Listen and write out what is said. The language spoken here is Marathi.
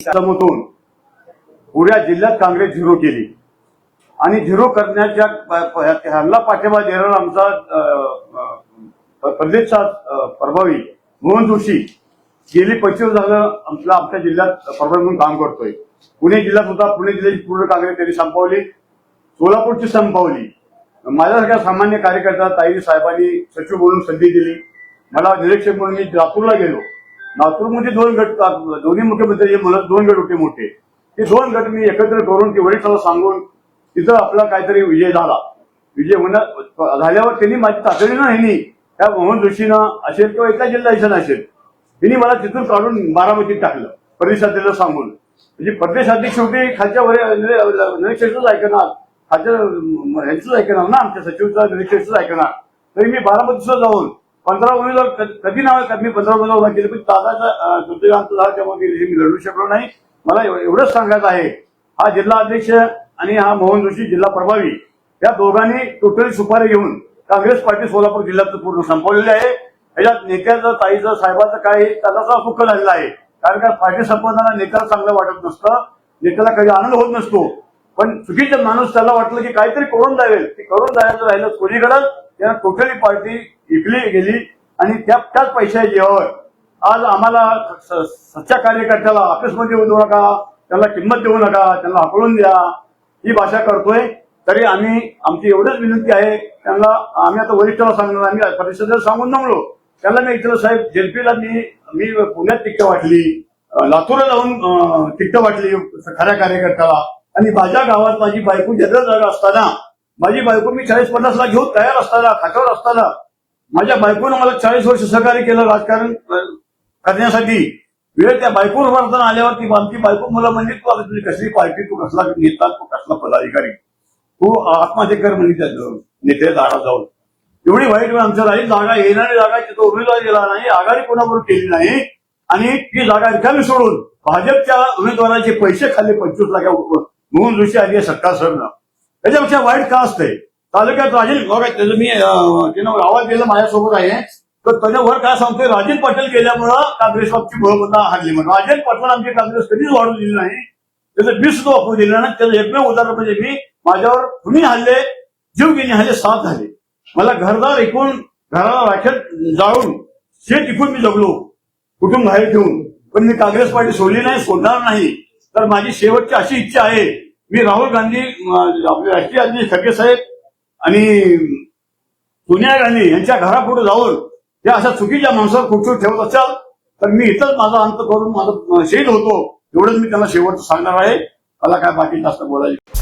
समोरून पुऱ्या जिल्ह्यात काँग्रेस झिरो केली आणि झिरो करण्याच्या ह्याला पाठिंबा देणारा आमचा प्रदेशचा प्रभावी मोहन जोशी गेली 25 झालं आमच्या जिल्ह्यात प्रभावी म्हणून काम करतोय। पुणे जिल्ह्यात होता, पुणे जिल्ह्याची पूर्ण काँग्रेस त्यांनी संपवली, सोलापूरची संपवली। माझ्यासारख्या सामान्य कार्यकर्ता ताई साहेबांनी सचिव म्हणून संधी दिली, मला निरीक्षक म्हणून मी लातूरला गेलो। लातूरमध्ये 2 गट, दोन्ही मुख्यमंत्री म्हणत 2 गट होते मोठे, ते 2 गट मी एकत्र करून ते वरिष्ठाला सांगून तिथं आपला काहीतरी विजय झाला। विजय झाल्यावर त्यांनी माझी तातडीनं ह्यांनी त्या मोहन जोशीनं असेल किंवा एका जिल्ह्याचं असेल त्यांनी मला तिथून काढून बारामतीत टाकलं प्रदेशाध्यक्षाला सांगून। म्हणजे प्रदेशाध्यक्ष शेवटी खालच्या निरीक्षकच ऐकणार, खालच्या ह्यांचंच ऐकणार ना, आमच्या सचिवचा निरीक्षकच ऐकणार। तरी मी बारामतीला जाऊन 15 उमेदवार कधी नाव मी 15 उमेदवार उभा केले, पण दादाचा दुर्दैवांत झाला त्यामुळे मी लढू शकलो नाही। मला एवढंच सांगायचं आहे, हा जिल्हा अध्यक्ष आणि हा मोहन जोशी जिल्हा प्रभावी या दोघांनी टोटली सुपारी घेऊन काँग्रेस पार्टी सोलापूर जिल्ह्यात पूर्ण संपवलेली आहे। याच्यात नेत्याचं, ताईचं, साहेबाचं काय त्याचा दुःख झालेलं आहे, कारण का पार्टी संपवताना नेत्याला चांगलं वाटत नसतं, नेत्याला काही आनंद होत नसतो, पण चुकीचा माणूस त्याला वाटलं की काहीतरी करून जावेल, ते करून जायचं राहिलं कोणीकडं त्यांना टोटली पार्टी विकली गेली आणि त्याच पैशाच्या जीवावर आज आम्हाला सच्च्या कार्यकर्त्याला ऑफिसमध्ये येऊ देऊ नका, त्यांना किंमत देऊ नका, त्यांना हाकलून द्या ही भाषा करतोय। तरी आमची एवढंच विनंती आहे त्यांना, आम्ही आता वरिष्ठाला सांगणार, आम्ही परिषदेला सांगून जमलो त्यांना मी इथलं साहेब जेलपीला मी पुण्यात तिकीट वाटली, लातूरला जाऊन तिकीट वाटली खऱ्या कार्यकर्त्याला, आणि माझ्या गावात माझी बायको जनरल जागा असताना, माझी बायको मी 40-50 लाख घेऊन तयार असताना, खात्यावर असताना माझ्या बायकोनं मला 40 वर्ष सहकार्य केलं राजकारण करण्यासाठी। वेळ त्या बायकोवर वर्तन आल्यावर ती आमची बायको मला म्हणजे तू आता तुझी कसली पार्टी, तू कसला नेता, तू कसला पदाधिकारी, तू आत्महत्या कर म्हणजे त्या नेत्याच्या दारात जाऊन। एवढी वाईट वेळ आमच्या राहील, जागा येणारी जागा तिथं उमेदवार गेला नाही, आघाडी कोणाबरोबर केली नाही आणि ती जागा रिकामी सोडून भाजपच्या उमेदवाराचे पैसे खाल्ले 25 लाख मोहन जोशी आणि सत्कार सरनं। त्याच्यापेक्षा वाईट का असतंय? तालुक्यात राजेल त्याचं मी त्यानं आवाज दिला माझ्यासोबत आहे, तर त्याच्या वर काय सांगतोय, राजेल पाटील गेल्यामुळं काँग्रेस बाबची बळबंदा हारली म्हणून। राजेल पाटील आमची काँग्रेस कधीच वाढू दिली नाही, त्याचं 20 सुद्धा वापरू दिलं नाही। त्याचं एकमेव उदाहरण म्हणजे मी माझ्यावर कुणी हल्ले, जीवघेणी हल्ले 7 झाले, मला घरदार ऐकून घराला राखेत जाळून शेत इकून मी जगलो कुटुंब बाहेर ठेवून, पण मी काँग्रेस पार्टी सोडली नाही, सोडणार नाही। तर माझी शेवटची अशी इच्छा आहे, मी राहुल गांधी, आपले राष्ट्रीय अध्यक्ष खडगे साहेब आणि सोनिया गांधी यांच्या घरापुढे जाऊन या अशा चुकीच्या माणसावर खुर्चीवर ठेवत असाल तर मी इथंच माझा अंत करून माझं शहीद होतो, एवढंच मी त्यांना शेवटचं सांगणार आहे। मला काय बाकी जास्त बोलायचं